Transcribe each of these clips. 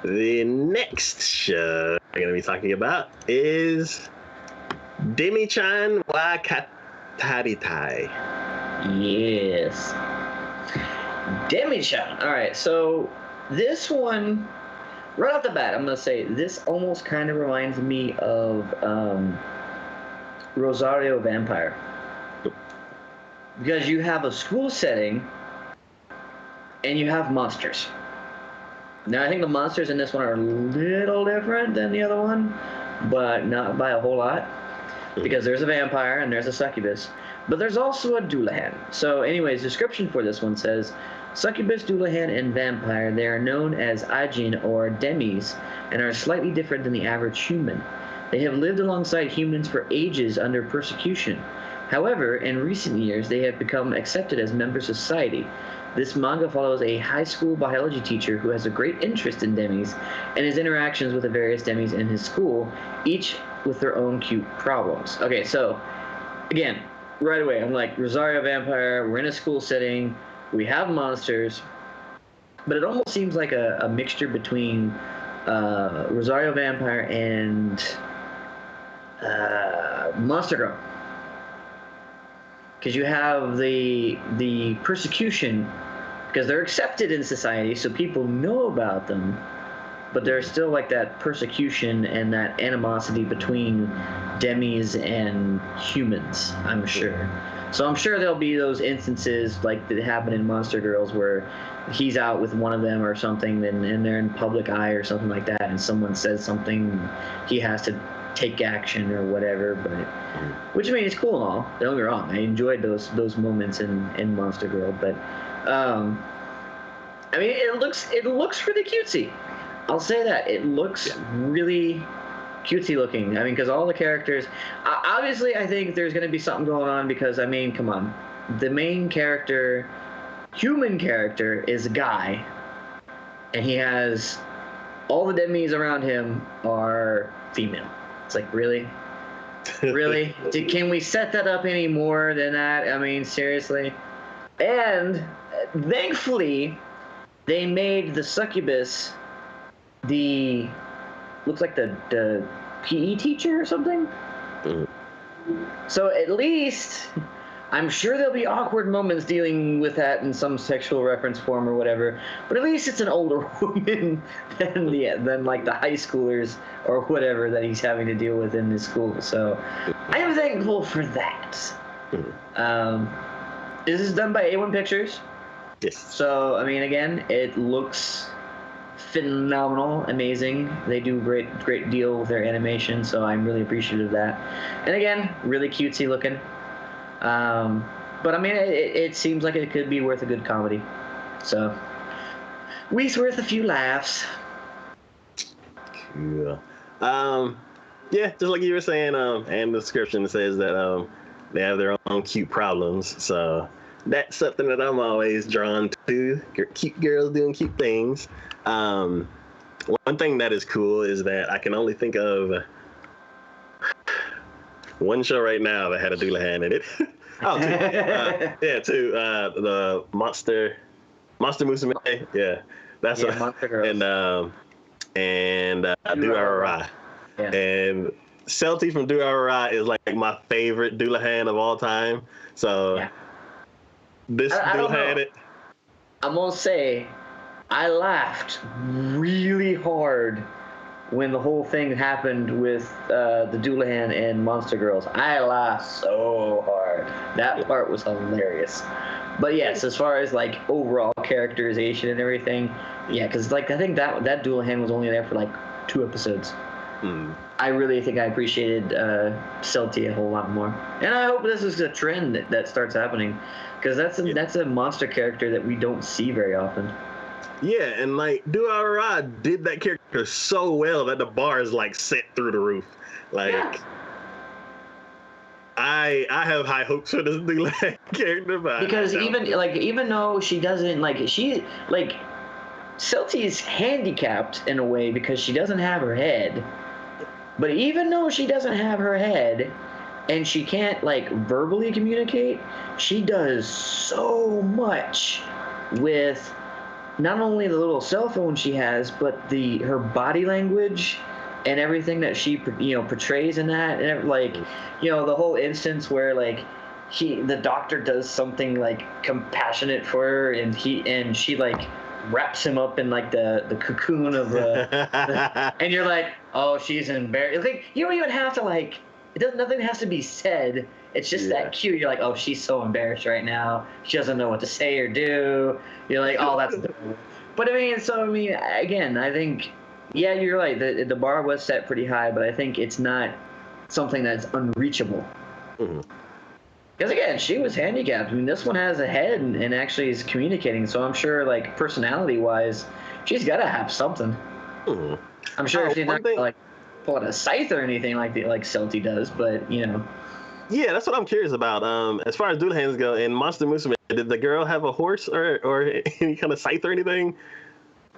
The next show we're going to be talking about is Demi-chan wa Kataritai. Yes. Demi-chan. All right, so this one, right off the bat, I'm going to say this almost kind of reminds me of Rosario Vampire. Because you have a school setting and you have monsters. Now, I think the monsters in this one are a little different than the other one, but not by a whole lot. Because there's a vampire and there's a succubus. But there's also a Doulahan. So anyways, description for this one says, succubus, Doulahan, and vampire, they are known as Ajin or Demis and are slightly different than the average human. They have lived alongside humans for ages under persecution. However, in recent years, they have become accepted as members of society. This manga follows a high school biology teacher who has a great interest in Demis and his interactions with the various Demis in his school, each with their own cute problems. Okay, so, again, right away, I'm like, Rosario Vampire, we're in a school setting, we have monsters, but it almost seems like a mixture between Rosario Vampire and Monster Girl. Because you have the persecution, because they're accepted in society, so people know about them, but there's still like that persecution and that animosity between Demis and humans, I'm sure. So I'm sure there'll be those instances like that happen in Monster Girls where he's out with one of them or something, and they're in public eye or something like that, and someone says something, he has to take action or whatever, but which I mean, it's cool and all. Don't get me wrong, I enjoyed those moments in Monster Girl, but I mean, it looks really cutesy. I'll say that it looks really cutesy looking. I mean, because all the characters, obviously, I think there's going to be something going on because I mean, come on, the main character, human character, is a guy, and he has all the Demis around him are female. It's like, really? Really? Can we set that up any more than that? I mean, seriously? And thankfully, they made the succubus looks like the PE teacher or something. So at least, I'm sure there'll be awkward moments dealing with that in some sexual reference form or whatever, but at least it's an older woman than like the high schoolers or whatever that he's having to deal with in his school. So I am thankful for that. This is done by A1 Pictures. Yes. So, I mean, again, it looks phenomenal, amazing. They do great deal with their animation, so I'm really appreciative of that. And again, really cutesy looking. But I mean, it seems like it could be worth a good comedy. So, we's worth a few laughs. Cool. Yeah, just like you were saying, and the description says that they have their own cute problems. So that's something that I'm always drawn to. Cute girls doing cute things. One thing that is cool is that I can only think of one show right now that had a Doulahan in it. Two. The Monster Musume. Yeah, that's Monster Girls. And Durarara. Yeah. And Celty from Durarara is like my favorite Doulahan of all time. So this Doulahan it. I'm gonna say, I laughed really hard when the whole thing happened with the Doulahan and Monster Girls. I laughed so hard. That part was hilarious. But yes, as far as like overall characterization and everything, yeah, because like I think that Doulahan was only there for like 2 episodes. I really think I appreciated Celty a whole lot more, and I hope this is a trend that starts happening, because that's a monster character that we don't see very often. Yeah, and like Durarara did that character so well that the bar is like set through the roof. Like, I have high hopes for this Doulahan character, but because even though she doesn't Celty's handicapped in a way because she doesn't have her head. But even though she doesn't have her head and she can't like verbally communicate, she does so much with not only the little cell phone she has, but her body language and everything that she portrays in that, and like the whole instance where like the doctor does something like compassionate for her, and she like wraps him up in like the cocoon of and you're like, oh, she's embarrassed. Like, you don't even have to like, nothing has to be said. It's just that cute. You're like, oh, she's so embarrassed right now. She doesn't know what to say or do. You're like, oh, that's adorable. But I mean, again, I think, yeah, you're right. The bar was set pretty high, but I think it's not something that's unreachable. Mm-hmm. Because again, she was handicapped. I mean, this one has a head and actually is communicating. So I'm sure, like, personality-wise, she's got to have something. Mm-hmm. I'm sure she's not gonna, like, pull out a scythe or anything like Celty does, but Yeah, that's what I'm curious about. As far as Doodle go, in Monster Musume, did the girl have a horse or any kind of scythe or anything?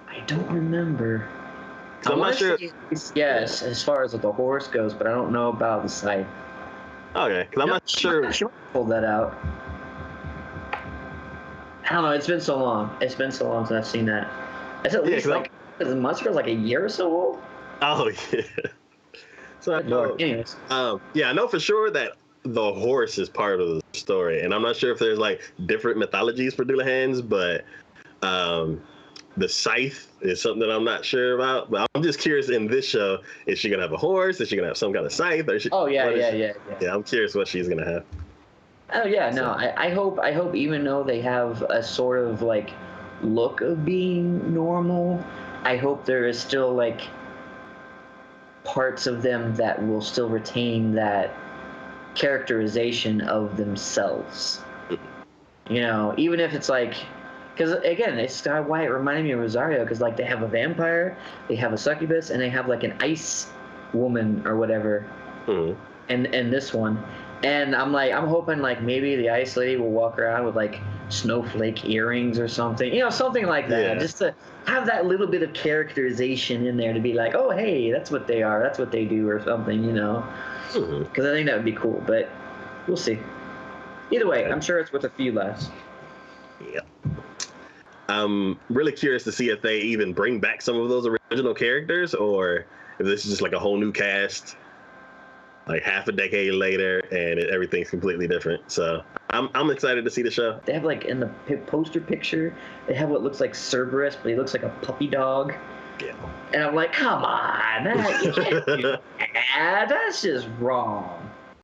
I don't remember. I'm not sure. Yes, as far as the horse goes, but I don't know about the scythe. Okay, because I'm not sure. She pulled that out. I don't know. It's been so long. It's been so long since I've seen that. It's at least like the monster was like a year or so old. Oh yeah. So I know. Anyways. Yeah, I know for sure that the horse is part of the story, and I'm not sure if there's like different mythologies for Doodle but the scythe is something that I'm not sure about. But I'm just curious, in this show, is she gonna have a horse? Is she gonna have some kind of scythe? Or Yeah. Yeah, I'm curious what she's gonna have. Oh yeah, no, I hope even though they have a sort of like look of being normal, I hope there is still like parts of them that will still retain that characterization of themselves. Even if it's like, because again, it's why it reminded me of Rosario, because like they have a vampire, they have a succubus, and they have like an ice woman or whatever. Mm-hmm. And this one, and I'm hoping like maybe the ice lady will walk around with like snowflake earrings or something, something like that, just to have that little bit of characterization in there to be like, oh hey, that's what they are, that's what they do, or something, because I think that would be cool. But we'll see. Either way, I'm sure it's worth a few laughs. Yeah. I'm really curious to see if they even bring back some of those original characters, or if this is just like a whole new cast, like half a decade later, and everything's completely different. So I'm excited to see the show. They have like in the poster picture, they have what looks like Cerberus, but he looks like a puppy dog. Yeah. And I'm like, come on, you can't do that. That's just wrong.